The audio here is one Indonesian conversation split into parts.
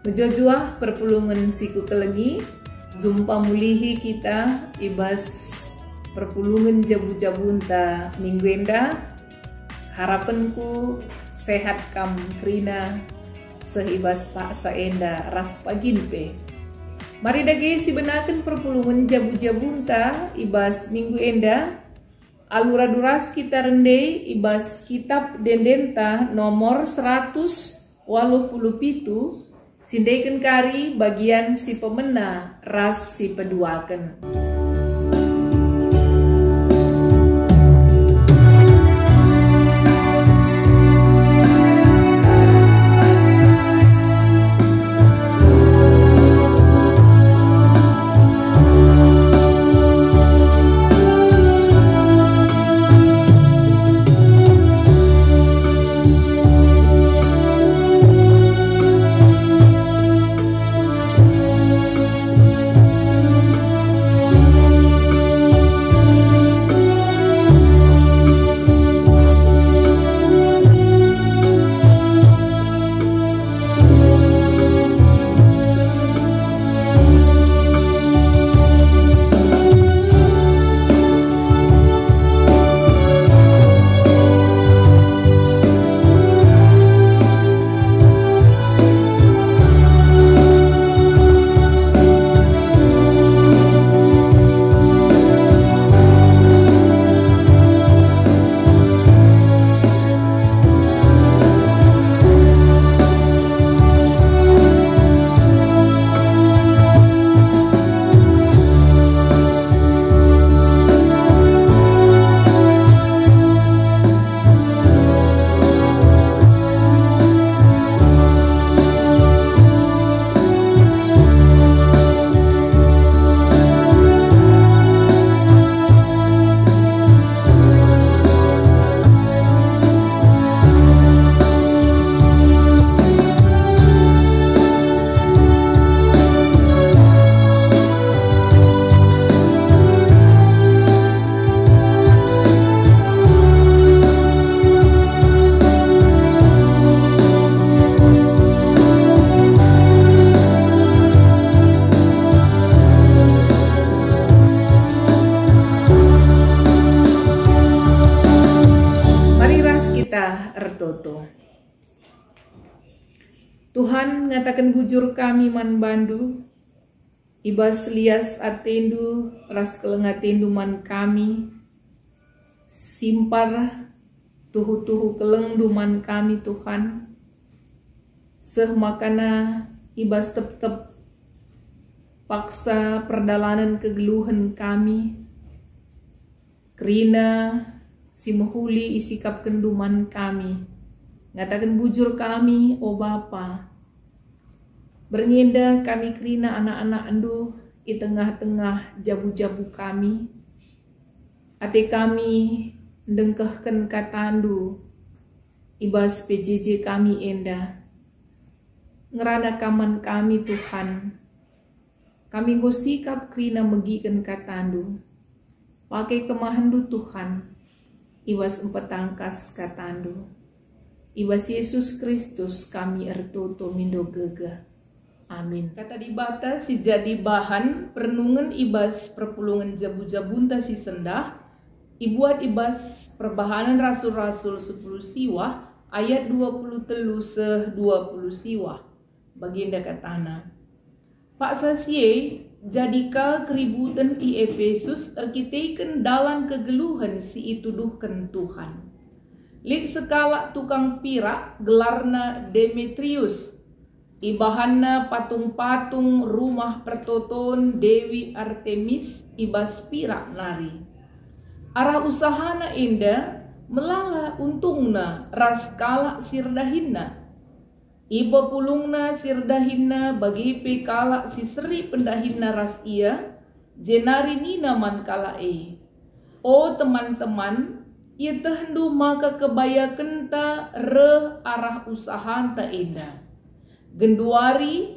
Menjojuah perpulungan siku kelengi, jumpa mulihi kita ibas perpulungan jabu-jabunta minggu enda. Harapanku sehat kam krina sehibas pak saenda ras pagimpe. Mari dage si benakan perpulungan jabu-jabunta ibas minggu enda. Alura duras kita rende ibas kitab dendenta nomor 187. Sindaikan kari bagian si pemena ras si peduakan. Ertoto. Tuhan ngatakan bujur kami man bandu, ibas lias atendu ras kelengatendu man kami, simpar tuhu-tuhu kelengdu man kami Tuhan, seh makana ibas tep-tep paksa perdalanan kegeluhan kami, kerina si mehuli isikap kenduman kami, ngatakan bujur kami, o Bapa. Berngenda kami kerina anak-anak andu di tengah-tengah jabu-jabu kami. Ate kami dengkehken katandu, ibas PJJ kami enda. Ngerana kaman kami Tuhan. Kami gosikap kerina megiken katandu. Pakai kemahandu Tuhan. Ibas empetangkas katandu. Ibas Yesus Kristus kami ertoto mindo gega. Amin. Kata dibata si jadi bahan perenungan ibas perpulungan jabu-jabunta si sendah. Ibuat ibas perbahanan rasul-rasul 10 siwah ayat 23 seh 20 siwah. Baginda katana. Pak Sasye jadika keributan di Efesus erkiteiken dalam kegeluhan si ituduhkan Tuhan. Lik sekala tukang pirak gelarna Demetrius. Ibahanna patung-patung rumah pertoton Dewi Artemis ibas pirak nari. Arah usahana indah melala untungna ras kala sirdahinna. Iba pulungna sirdahinna bagi pekala si seri pendahinna ras ia jenari nina man kala e. O teman-teman, ia tehendu maka kebayakenta reh arah usahanta indah. Genduari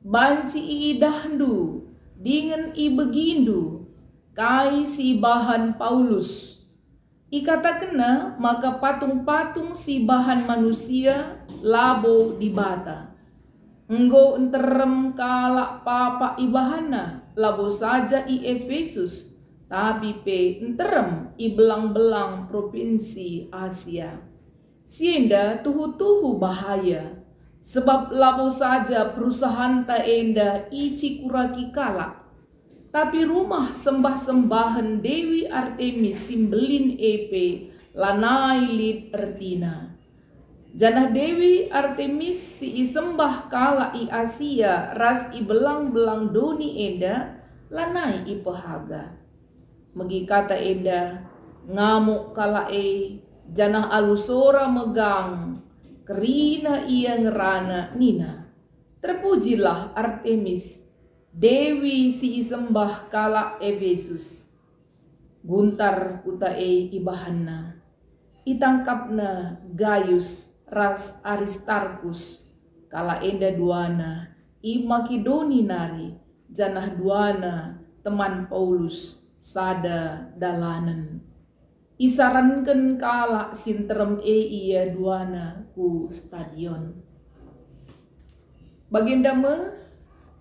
banci i dahdu dengan i begindu kai si bahan Paulus. Ikata kena maka patung-patung si bahan manusia labo di bata. Enggo enterem kalak papa ibahana labo saja i Efesus, tapi pe enterem i belang-belang provinsi Asia. Sienda tuhu-tuhu bahaya, sebab labo saja perusahaan ta enda i cikuraki kalak. Tapi rumah sembah-sembahan Dewi Artemis simbelin epe lanai lid ertina. Janah Dewi Artemis si isembah kala i Asia ras i belang-belang doni enda lanai i pehaga. Megi kata enda ngamuk kala janah alusora megang kerina ia ngerana nina. Terpujilah Artemis Dewi si isembah kala Efesus. Guntar kuta ibahanna itangkapna Gaius ras Aristarkus kala enda duana i Makedoni nari janah duana teman Paulus sada dalanan. Isaranken kala sinterem ia duana ku stadion. Baginda me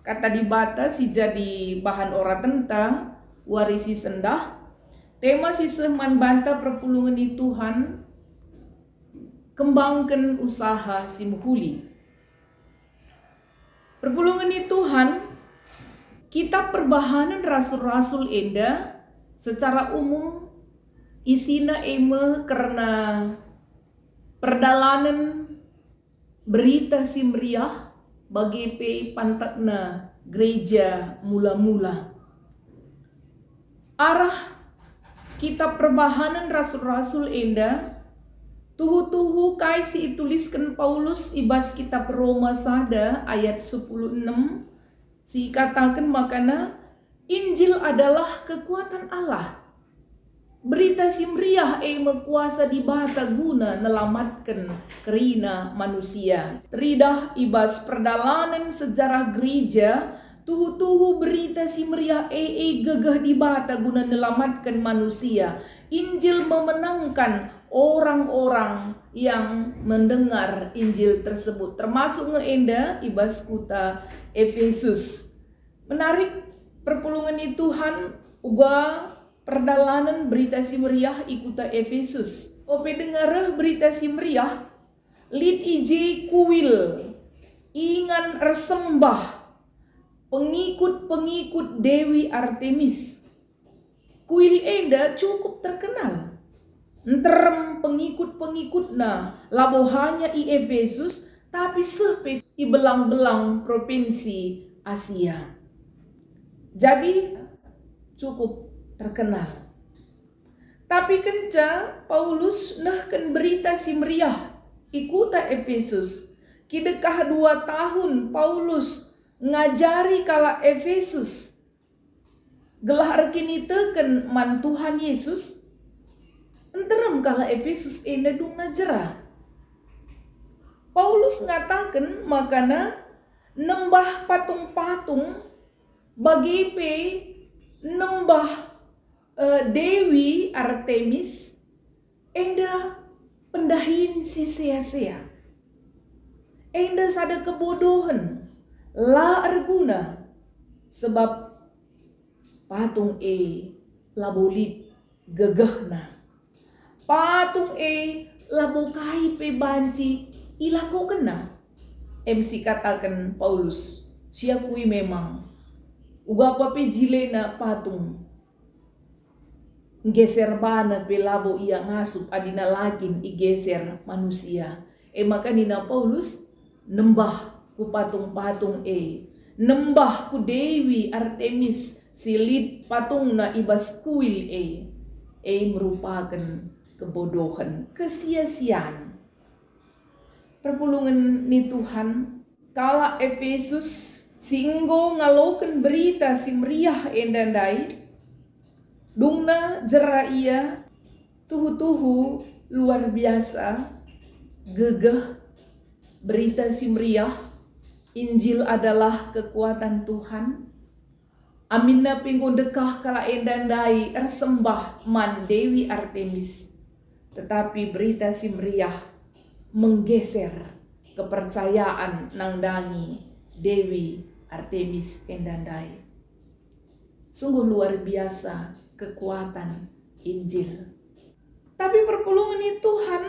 kata di bata si jadi bahan ora tentang warisi sendah. Tema si sehman banta perpulungan di Tuhan, kembangkan usaha si muhuli. Perpulungan di Tuhan, kitab perbahanan rasul-rasul enda secara umum isina eme karena perdalanan berita si meriah bagi pe pantakna gereja mula-mula. Arah kitab perbahanan rasul-rasul enda tuhu-tuhu kai si ituliskan Paulus ibas kitab Roma sada ayat 10:6 si katakan makana Injil adalah kekuatan Allah. Berita si meriah kuasa di bata guna nelamatkan kerina manusia. Teridah ibas perdalanan sejarah gereja tuhu-tuhu berita si meriah gegah di bata guna nelamatkan manusia. Injil memenangkan orang-orang yang mendengar Injil tersebut, termasuk ngeenda ibas kuta Efesus. Menarik perpulungan di Tuhan uga perdalanan berita si meriah ikuta Efesus. Ope dengar berita si meriah lid ije kuil ingan ersembah pengikut-pengikut Dewi Artemis. Kuil enda cukup terkenal. Enterem pengikut-pengikutna labo hanya i Efesus tapi sepe i belang-belang provinsi Asia. Jadi cukup terkenal. Tapi kenca Paulus nahkan berita si meriah ikuta Efesus. Kidekah 2 tahun Paulus ngajari kala Efesus gelar kini teken man Tuhan Yesus enterem kala Efesus enda dung najera. Paulus ngatakan makana nembah patung-patung bagi pe nembah Dewi Artemis enda pendahin si sia-sia. Enda sada kebodohan la arguna sebab patung labolit gegahna. Patung labo kai pe banci ilako kena. MC katakan Paulus, siakui memang uga pape jilena patung geser bana pe labo ia ngasup adina lakin igeser manusia. Maka nina Paulus nembah ku patung-patung nembah ku Dewi Artemis silid patungna ibas kuil merupakan kebodohan, kesia-siaan. Perpulungan ni Tuhan kala Efesus singgo ngaloken berita si meriah endandai dungna jera ia tuhu-tuhu luar biasa gegah berita si meriah Injil adalah kekuatan Tuhan. Aminna pinggon dekah kala endandai ersembah man Dewi Artemis. Tetapi berita si meriah menggeser kepercayaan nangdangi Dewi Artemis endandai. Sungguh luar biasa kekuatan Injil. Tapi perpulungan itu Tuhan,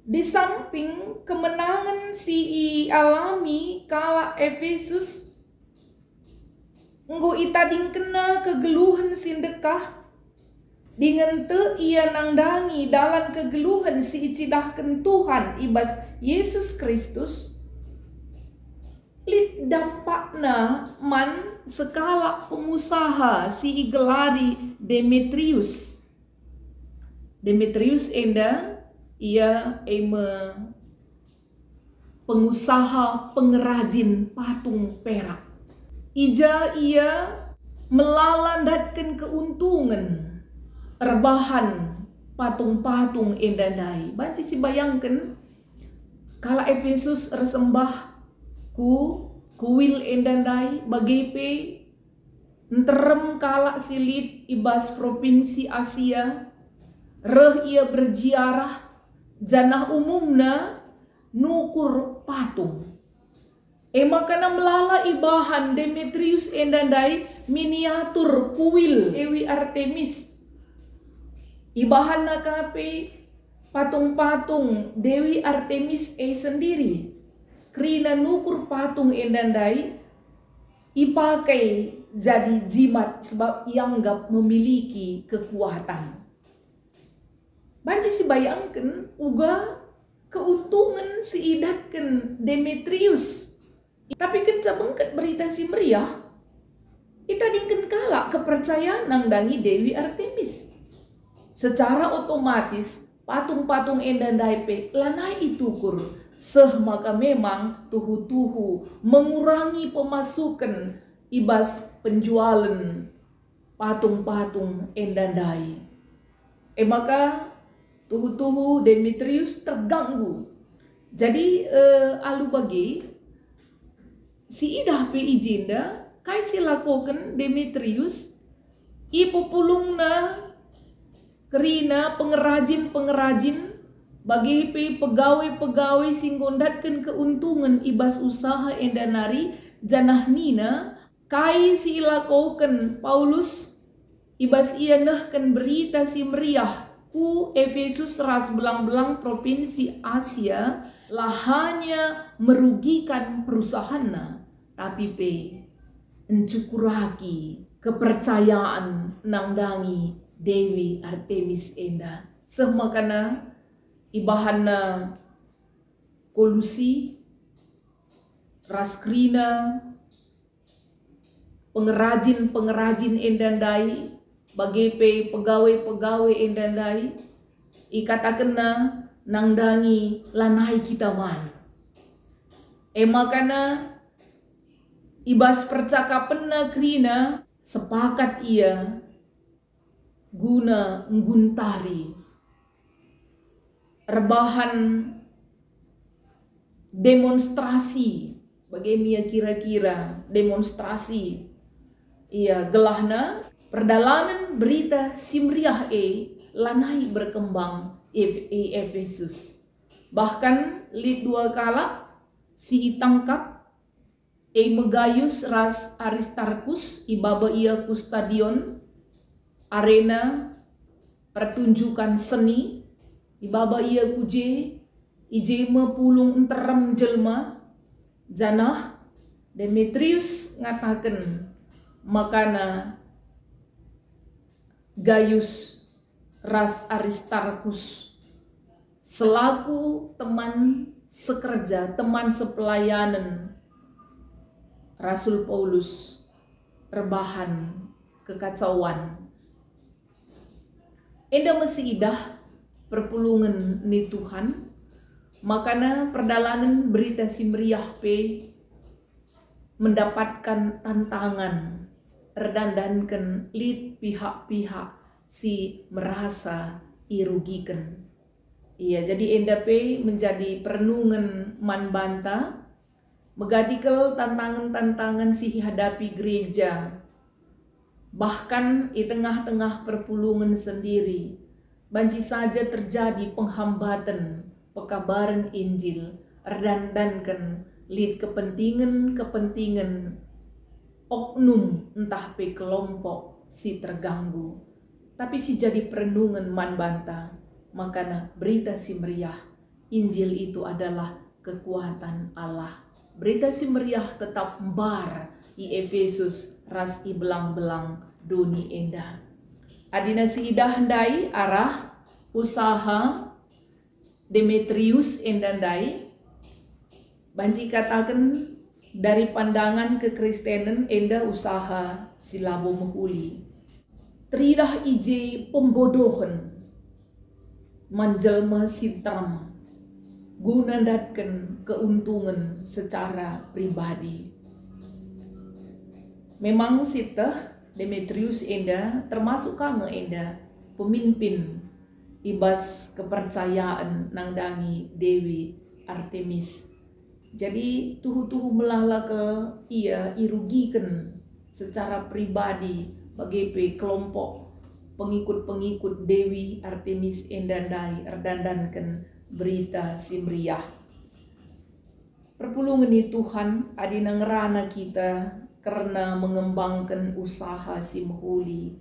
di samping kemenangan si alami kala Efesus, nggo itading kena kegeluhan sindekah, dengan te ia nangdangi dalam kegeluhan si icidahkan Tuhan ibas Yesus Kristus, lid dampakna man skala pengusaha si igelari Demetrius. Demetrius enda ia pengusaha pengrajin patung perak. Ija ia melalandatkan keuntungan rebahan patung-patung endandai. Banci si bayangkan kala Efesus resembah kuil endandai bagepe nterem kala silit ibas provinsi Asia reh ia berziarah janah umumna nukur patung. Makana melala ibahan Demetrius endandai miniatur kuil Dewi Artemis. Ibahan nakape patung-patung Dewi Artemis sendiri. Krina nukur patung endandai ipakai jadi jimat sebab ianggap memiliki kekuatan. Banci si bayangkan uga keuntungan si idatkan Demetrius. Tapi kenca bengket berita si meriah, itadingken kala kepercayaan nangdangi Dewi Artemis. Secara otomatis patung-patung endandai pe lanai itukur. Maka memang tuhu-tuhu mengurangi pemasukan ibas penjualan patung-patung endandai. Maka tuhu-tuhu Demetrius terganggu. Jadi alu bagi si idah pe ijinda kai silakoken Demetrius ipupulungna kerina pengrajin-pengrajin bagi pegawai-pegawai singgondatkan keuntungan ibas usaha endanari janah nina kai si ilakoken Paulus ibas ia nehken berita si meriah ku Efesus ras belang-belang provinsi Asia lahanya merugikan perusahaanna tapi encukuraki kepercayaan nangdangi Dewi Artemis enda semakana ibahana kolusi raskrina pengrajin endandai bagepe pegawai-pegawai endandai ikatakena nangdangi lanai kita man. Makana ibas percakapan krina sepakat ia guna ngguntari rebahan demonstrasi bagaimana kira-kira demonstrasi ia gelahna perdalanan berita simriah lanai berkembang Efesus. Bahkan lid dua kala si itangkap megayus ras Aristarkus ibaba ia ku stadion arena pertunjukan seni ibaba ia kuje ije mepulung enterem jelma janah Demetrius ngatakan makana Gaius ras Aristarkus selaku teman sekerja, teman sepelayanan Rasul Paulus rebahan kekacauan. Enda mesti idah perpulungan ni Tuhan, makana perdalanan berita si meriah mendapatkan tantangan redandankan lid pihak-pihak si merasa irugikan. Iya, jadi enda menjadi perenungan man banta megadikel tantangan-tantangan si hadapi gereja. Bahkan di tengah-tengah perpulungan sendiri, banci saja terjadi penghambatan pekabaran Injil, erdandankan lid kepentingan oknum entah pe kelompok si terganggu. Tapi si jadi perenungan man banta, makana berita si meriah, Injil itu adalah kekuatan Allah. Berita si meriah tetap bar i Efesus ras i belang-belang doni endah. Adina si idah handai arah usaha Demetrius endandai. Banci katakan dari pandangan kekristenan enda usaha si labo mehuli. Tridah ije pembodohan manjelma sintram guna datkan keuntungan secara pribadi. Memang sitah Demetrius enda termasuk kame enda pemimpin ibas kepercayaan nangdangi Dewi Artemis. Jadi tuhu-tuhu melala ke ia irugikan secara pribadi bagi kelompok pengikut-pengikut Dewi Artemis endandai erdandankan berita si meriah. Perpulungan ni Tuhan adina ngerana kita karena mengembangkan usaha si mehuli.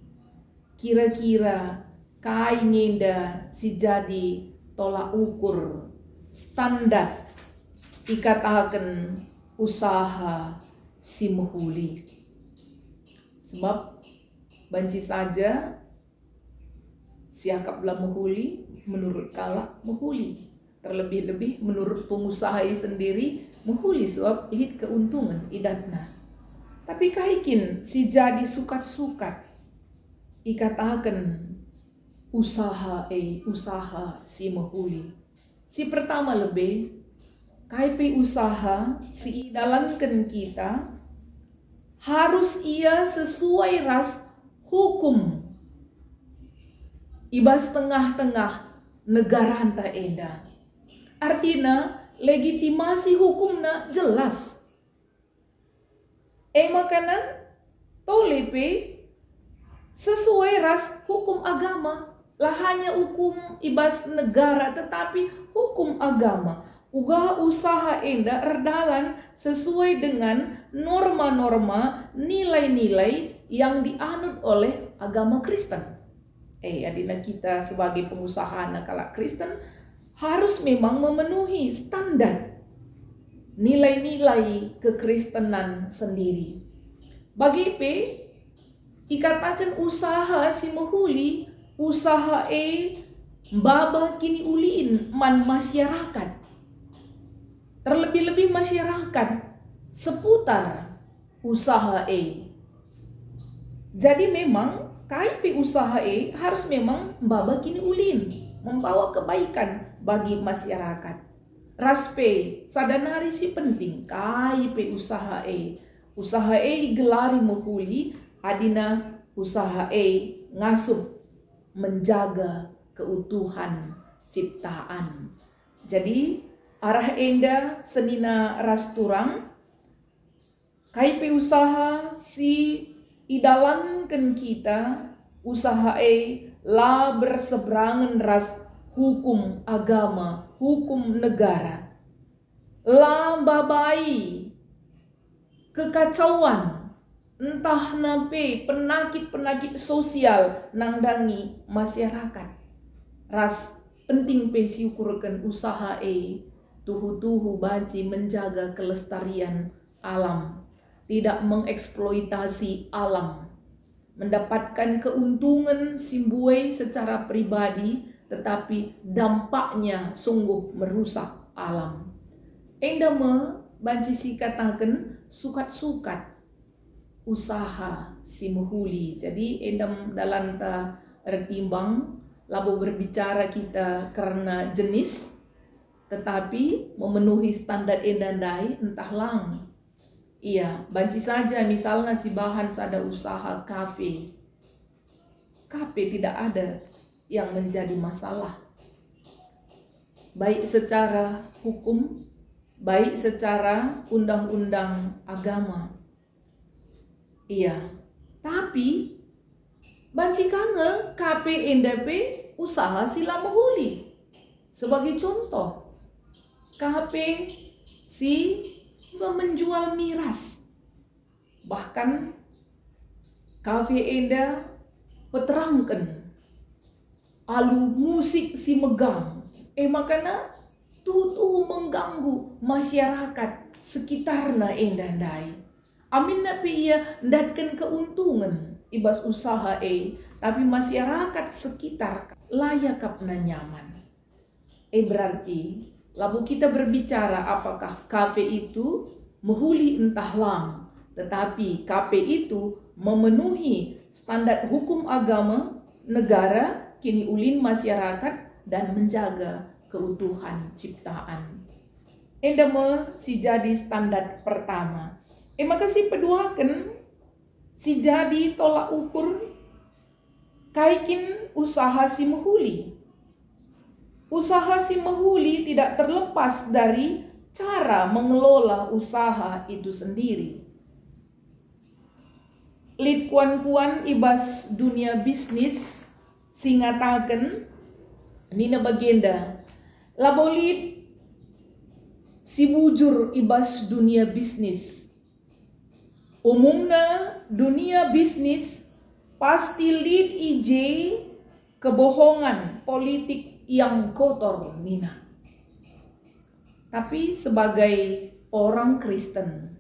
Kira-kira kai ngenda si jadi tolak ukur standar ikatakan usaha si mehuli. Sebab banci saja siakaplah mehuli menurut kala mehuli. Terlebih-lebih menurut pengusaha sendiri mehuli sebab hit keuntungan idatna. Tapi kaikin si jadi sukat-sukat ikatakan usaha si mehuli. Si pertama lebih KP usaha si dalamkan kita harus ia sesuai ras hukum ibas tengah-tengah negara anta enda. Artinya legitimasi hukumna jelas. Makana tolepe sesuai ras hukum agama. Lah hanya hukum ibas negara tetapi hukum agama. Uga usaha enda erdalan sesuai dengan norma-norma, nilai-nilai yang dianut oleh agama Kristen. Adina kita sebagai pengusaha nakala Kristen harus memang memenuhi standar nilai-nilai kekristenan sendiri. Bagi ikatakan usaha si mehuli, usaha baba kini ulin man masyarakat. Terlebih-lebih masyarakat seputar usaha Jadi memang KIP usaha harus memang baba kini ulin, membawa kebaikan bagi masyarakat. Raspe sadanari si penting KIP usaha usaha gelari mehuli adina usaha ngasup menjaga keutuhan ciptaan. Jadi arah enda senina rasturang KIP usaha si idalankan kita usaha la berseberangan ras hukum agama, hukum negara. La babai kekacauan entah nape penakit-penakit sosial nangdangi masyarakat. Ras penting si ukurkan usaha tuhu-tuhu banci menjaga kelestarian alam, tidak mengeksploitasi alam, mendapatkan keuntungan simbue secara pribadi, tetapi dampaknya sungguh merusak alam. Endama banci si katakan sukat-sukat usaha si mehuli. Jadi endam dalanta ertimbang labo berbicara kita karena jenis, tetapi memenuhi standar endandai entah lang. Iya, banci saja misalnya si bahan sada usaha kafe. Kafe tidak ada yang menjadi masalah. Baik secara hukum baik secara undang-undang agama. Iya, tapi banci kange KP NDP usaha sila menghuli. Sebagai contoh, KP si menjual miras. Bahkan KP Enda peterangkan alu musik si megang. Makanya tuh mengganggu masyarakat sekitarna Enda ndai. Amin napi ia ndatkan keuntungan ibas usaha tapi masyarakat sekitar layak kapna nyaman. Berarti lalu kita berbicara apakah KP itu menghuli entah lang, tetapi KP itu memenuhi standar hukum agama negara, kini ulin masyarakat dan menjaga keutuhan ciptaan. Endame si jadi standar pertama. Maka si peduakan si jadi tolak ukur kaikin usaha si menghuli. Usaha si menghuli tidak terlepas dari cara mengelola usaha itu sendiri. Lid kuan-kuan ibas dunia bisnis singataken nina bagenda labolit si bujur ibas dunia bisnis. Umumna dunia bisnis pasti lead IJ kebohongan politik yang kotor nina. Tapi sebagai orang Kristen,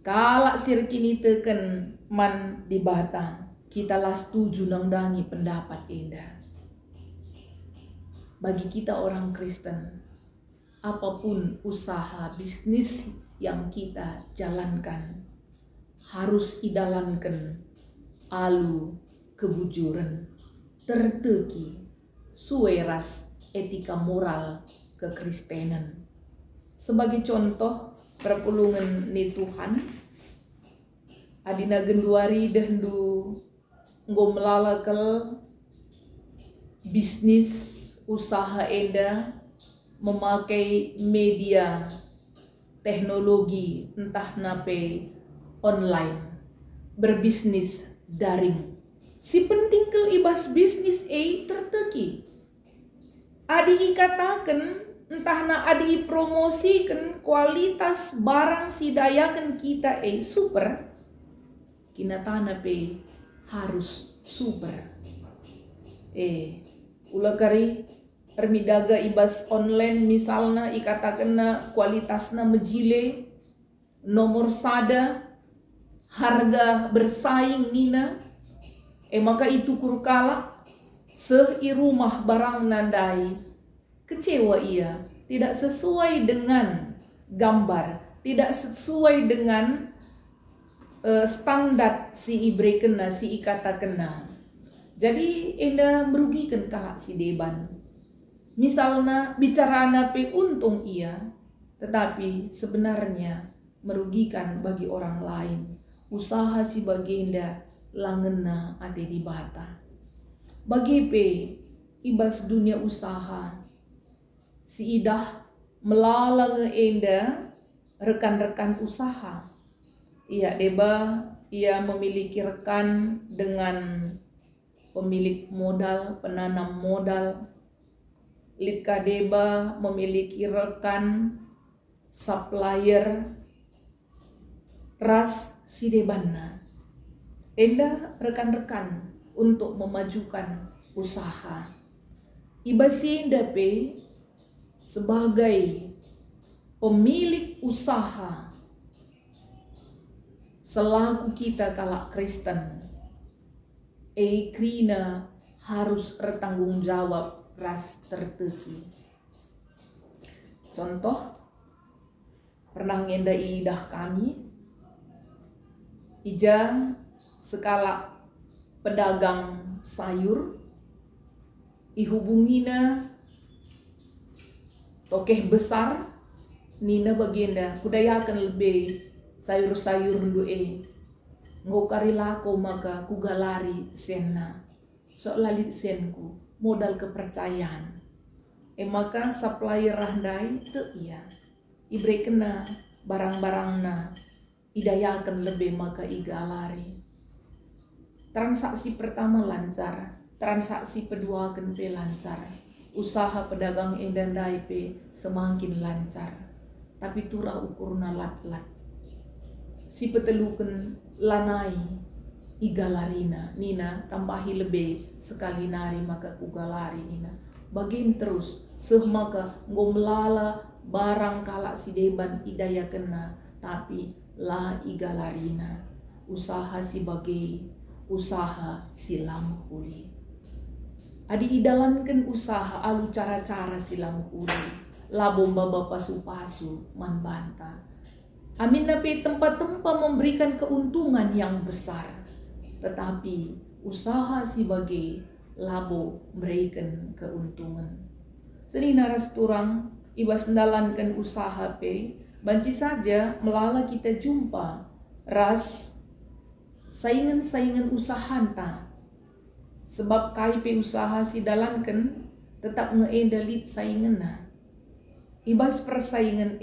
kalak sirkini teken man di bata, kita lah setuju nangdangi pendapat Enda. Bagi kita orang Kristen, apapun usaha bisnis yang kita jalankan, harus idalankan alu kebujuran, terteki, sueras etika moral kekristenan. Sebagai contoh perpulungan ni Tuhan, adina genduari dehndu nggo melalakal bisnis usaha Enda memakai media teknologi entah nape online, berbisnis daring. Si penting ke ibas bisnis terteki. Adi katakan entah na adi promosikan kualitas barang si dayakan kita super. Kinatana pe harus super. Ula kari permidaga ibas online misalnya ikatakan na kualitasna mejile nomor sada harga bersaing nina maka itu kurkala seirumah barang nandai kecewa ia tidak sesuai dengan gambar, tidak sesuai dengan standar si ibre kena si ikata kena. Jadi Enda merugikan kalak si deban. Misalnya bicara nape untung ia, tetapi sebenarnya merugikan bagi orang lain. Usaha si bagenda langena ade di bata. Bagi ibas dunia usaha, si idah melalang Enda rekan-rekan usaha. Ia deba ia memiliki rekan dengan pemilik modal, penanam modal. Litka deba memiliki rekan supplier ras si debanna. Enda rekan-rekan untuk memajukan usaha. Ibasi Enda sebagai pemilik usaha selaku kita kalak Kristen, krina harus bertanggung jawab ras terteki. Contoh, pernah ngenda idah kami, ija skala pedagang sayur, ihubungina tokeh besar, nina baginda kudayakan lebih sayur-sayur ndu'e ngokari lako maka kugalari senna sok lalit senku modal kepercayaan maka supplier randai te iya ibre kena barang-barangna idayakan lebih maka igalari. Transaksi pertama lancar, transaksi kedua kan pe lancar, usaha pedagang endandai pe semakin lancar, tapi turah ukurna lat-lat. Si petelukan lanai igalarina nina tambahi lebih sekali nari maka kugalari nina. Bagim terus seh maka ngomlala barang kalak si deban idaya kena tapi la igalarina. Usaha si bagi usaha silam huli. Adi idalankan usaha alu cara-cara silam huli. Labom baba pasu-pasu man banta. Amin nabi tempat-tempat memberikan keuntungan yang besar. Tetapi usaha si bagi labo memberikan keuntungan. Seni naras turang ibas mendalankan usaha pe. Banci saja melala kita jumpa ras saingan-saingan usahanta. Sebab kai pe usaha si dalankan tetap ngeendalit saingan. Ibas persaingan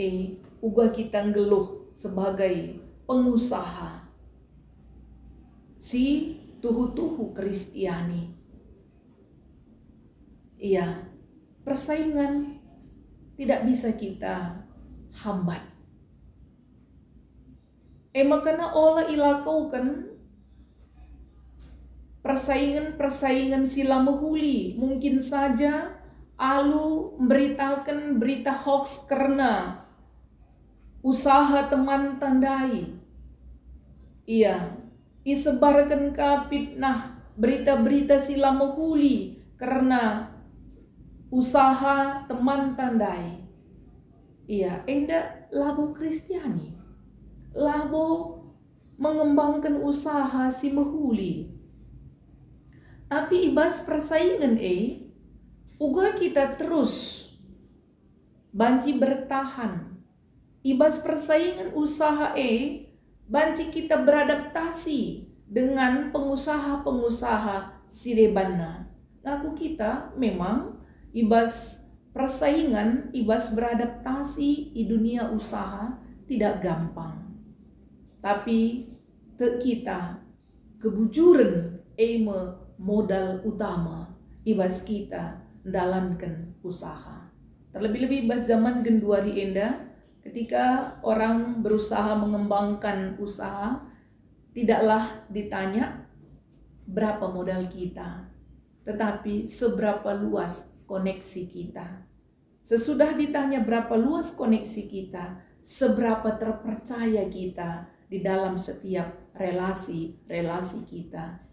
uga kita ngeluh sebagai pengusaha si tuhu-tuhu Kristiani. Iya, persaingan tidak bisa kita hambat. Makana olah ilakaukan persaingan sila mahuli. Mungkin saja alu memberitakan berita hoax karena usaha teman tandai. Iya, isebarkan ka fitnah berita-berita sila mahuli karena usaha teman tandai. Iya, enda labo Kristiani. Labo mengembangkan usaha si mahuli. Tapi ibas persaingan uga kita terus banci bertahan. Ibas persaingan usaha banci kita beradaptasi dengan pengusaha-pengusaha sirebana. Ngaku kita memang ibas persaingan, ibas beradaptasi di dunia usaha tidak gampang. Tapi kita kebujuran modal utama ibas kita mendalankan usaha. Terlebih-lebih ibas zaman gendua di enda, ketika orang berusaha mengembangkan usaha, tidaklah ditanya berapa modal kita, tetapi seberapa luas koneksi kita. Sesudah ditanya berapa luas koneksi kita, seberapa terpercaya kita di dalam setiap relasi kita.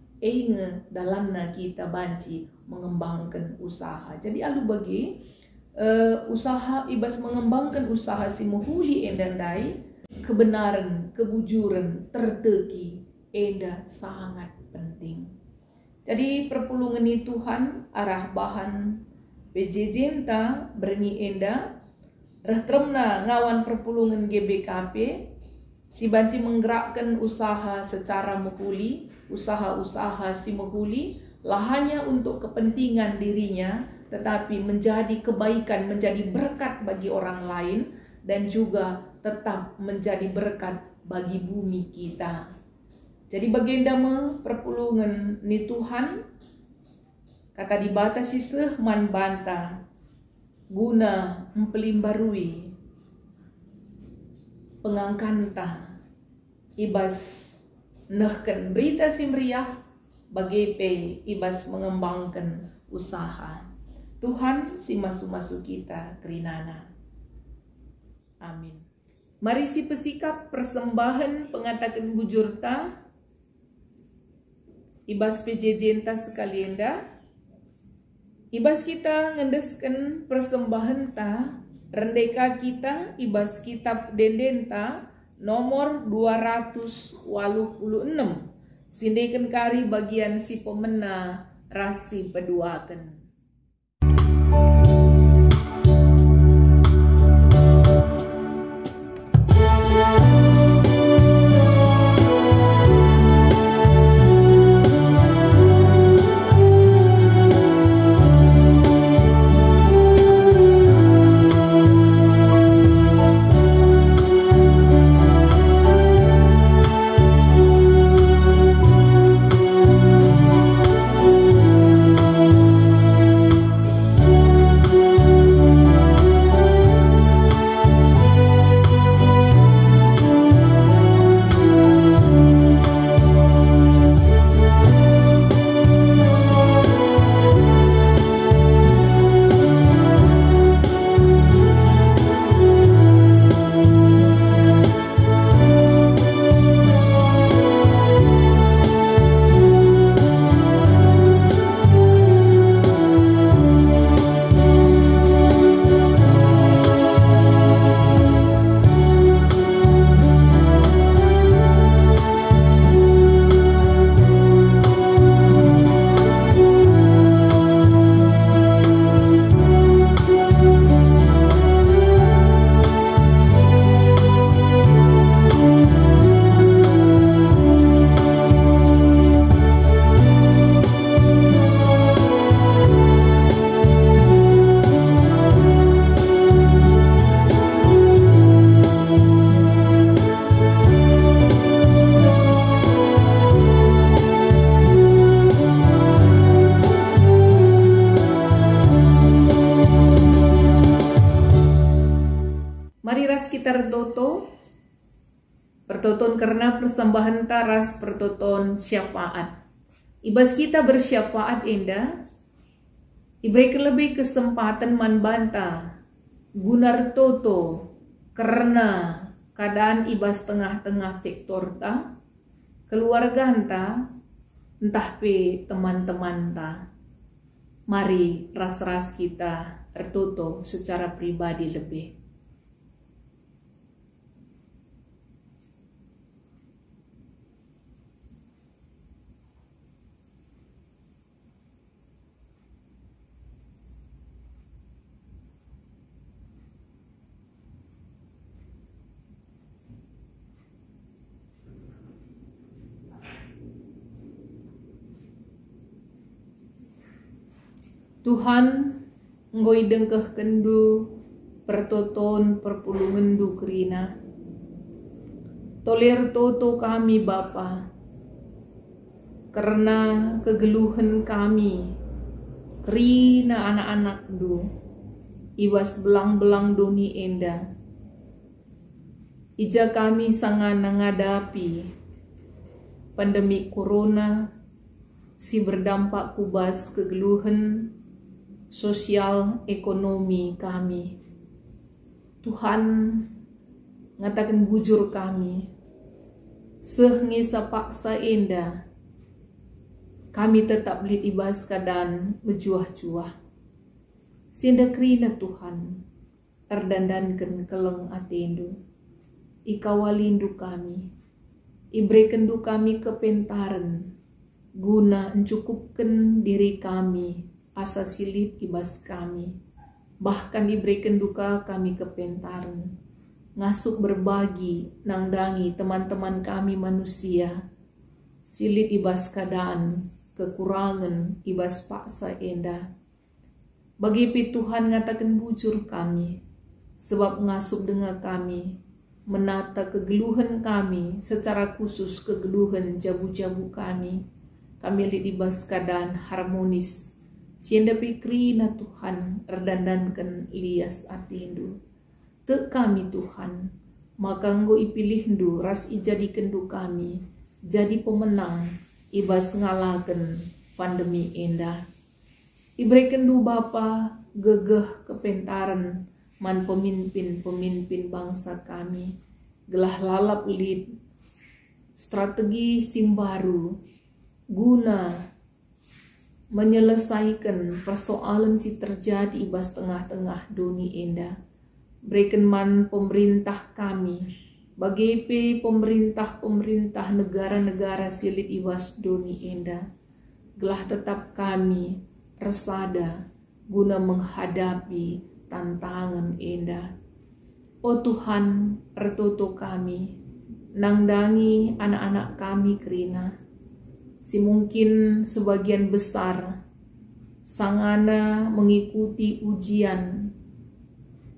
Dalamna kita banci mengembangkan usaha. Jadi alu bagi usaha ibas mengembangkan usaha si muhuli endandai, kebenaran, kebujuran, terteki enda sangat penting. Jadi perpulungan ni Tuhan arah bahan PJJ berni enda rehtremna ngawan perpulungan GBKP si banci menggerakkan usaha secara muhuli, usaha-usaha si muhuli lah hanya untuk kepentingan dirinya, tetapi menjadi kebaikan, menjadi berkat bagi orang lain, dan juga tetap menjadi berkat bagi bumi kita. Jadi baginda perpulungan ni Tuhan, kata dibatasi sehman banta, guna mempelimbarui pengangkanta ibas nehken berita simriah bagi ibas mengembangkan usaha. Tuhan si masu-masu kita kerinana. Amin. Mari si pesikap persembahan pengatakan bujurta ibas PJJ sekalienda. Ibas kita ngendeskan persembahan ta rendeka kita ibas kitab dendenta nomor 286. Sindekan kari bagian si pemena rasi peduakan. kita toto pertoton karena persembahan taras pertoton syafaat. Ibas kita bersyafaat enda, iberikan lebih kesempatan manbanta gunar toto karena keadaan ibas tengah-tengah sektor ta, keluarga anta, entah pe teman-teman ta. Mari ras-ras kita tertutup secara pribadi lebih. Tuhan ngoi dengkeh kendu pertoton perpulungan du kerina. Toler toto kami Bapa, karena kegeluhan kami kerina anak-anak du ibas belang-belang doni enda. Ija kami sangat menghadapi pandemi corona si berdampak kubas kegeluhan sosial ekonomi kami. Tuhan ngatakan bujur kami sehngisa paksa enda kami tetap lit ibas keadaan berjuah-juah. Sinda kerina Tuhan terdandankan keleng atendu ikawalindu kami iberikan du kami kepentaran guna mencukupkan diri kami asa silit ibas kami, bahkan diberikan duka kami kepentaran, ngasuk berbagi nangdangi teman-teman kami manusia, silit ibas keadaan, kekurangan ibas paksa enda. Bagi Tuhan ngatakan bujur kami, sebab ngasuk dengan kami, menata kegeluhan kami, secara khusus kegeluhan jabu-jabu kami lit ibas keadaan harmonis. Sienda pikri na Tuhan erdandankan lias atindu. Te kami Tuhan, maka nggo ipilih ndu ras ijadikan du kami, jadi pemenang ibas ngalaken pandemi enda. Iberikan du Bapa gegeh kepentaran man pemimpin-pemimpin bangsa kami, gelah lalap lid strategi simbaru guna menyelesaikan persoalan si terjadi ibas tengah-tengah doni enda. Berikan man pemerintah kami, bagi pemerintah negara-negara silit ibas doni enda, gelah tetap kami resada guna menghadapi tantangan enda. O Tuhan, ertoto kami, nangdangi anak-anak kami kerina, si mungkin sebagian besar sangana mengikuti ujian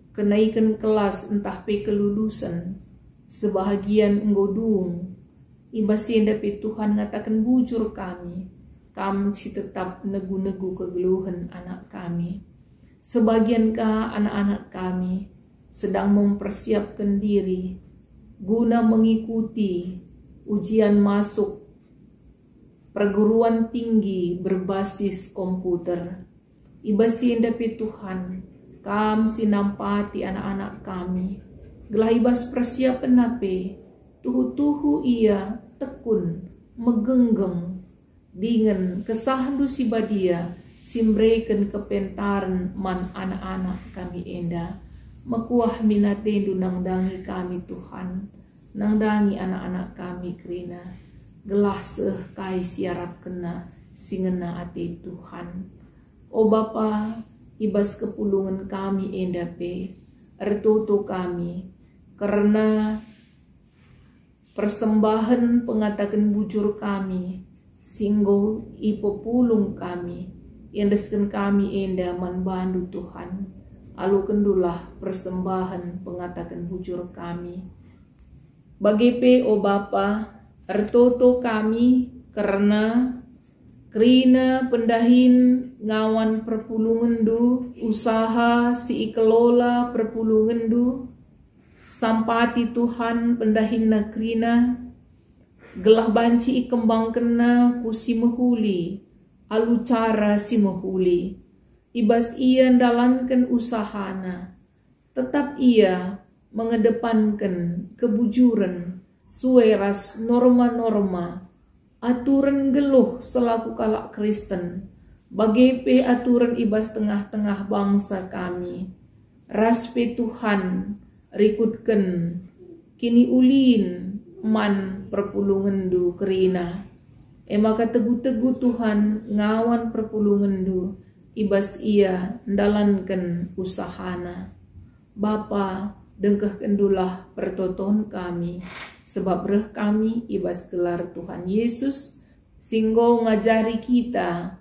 kenaikan kelas entah pe kelulusan sebahagian nggodung ibas sienda pe Tuhan ngatakan bujur kami si tetap negu-negu kegeluhan anak kami. Sebagian anak-anak kami sedang mempersiapkan diri guna mengikuti ujian masuk perguruan tinggi berbasis komputer. Ibas sienda pe Tuhan, kam sinampati anak-anak kami. Gelah ibas persiapan nape, tuhu-tuhu ia tekun, megenggeng, dengan kesahandu si badia, simbreikan kepentaran man anak-anak kami enda. Mekuah minatendu nangdangi kami Tuhan, nangdangi anak-anak kami kerina. Gelah seh kai siarap kena singena ati Tuhan. O Bapa, ibas kepulungan kami enda pe, ertoto kami, karena persembahan pengatakan bujur kami, singgo ipo pulung kami, yang desken kami enda manbandu Tuhan. Alu kendulah persembahan pengatakan bujur kami. Bagi pe o Bapa, ertoto kami karena kerina pendahin ngawan perpulungan du, usaha si ikelola perpulungan du, sampati Tuhan pendahin nakrina, gelah banci ikembang kena ku si mehuli, alu cara si mehuli, ibas ia ndalankan usahana, tetap ia mengedepankan kebujuran, sueras norma-norma, aturan geluh selaku kalak Kristen, bagepe aturan ibas tengah-tengah bangsa kami, raspe Tuhan rikutken kini ulin man perpulungan du kerina, maka tegu-tegu Tuhan ngawan perpulungan du ibas ia ndalankan usahana. Bapa dengkeh kendulah pertoton kami, sebab reh kami ibas gelar Tuhan Yesus, singgo ngajari kita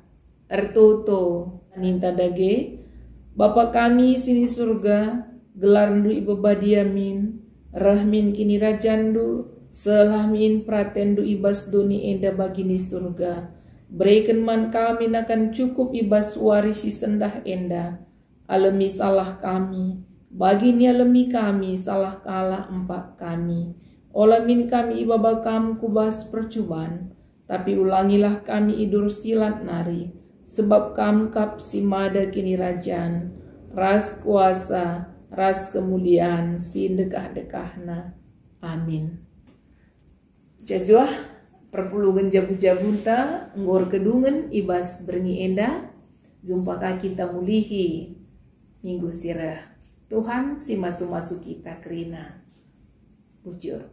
ertoto ninta dage. Bapa kami sini surga, gelar ndu ibaba diamin, rahmin kini rajandu, selahmin pratendu ibas duni enda bagini surga. Berikan man kami akan cukup ibas warisi sendah enda, alami salah kami, bagi ni alami kami salah kalah empat kami. Olamin kami ibaba kamu kubas percubaan, tapi ulangilah kami idur silat nari, sebab kamu kap simada kini rajan, ras kuasa, ras kemuliaan, si dekah-dekahna. Amin. Jajuah perpulungan jabu-jabunta, nggor kedungen ibas berngi enda, jumpa kita mulihi minggu sirah. Tuhan si masu-masu kita kerina. Bujur.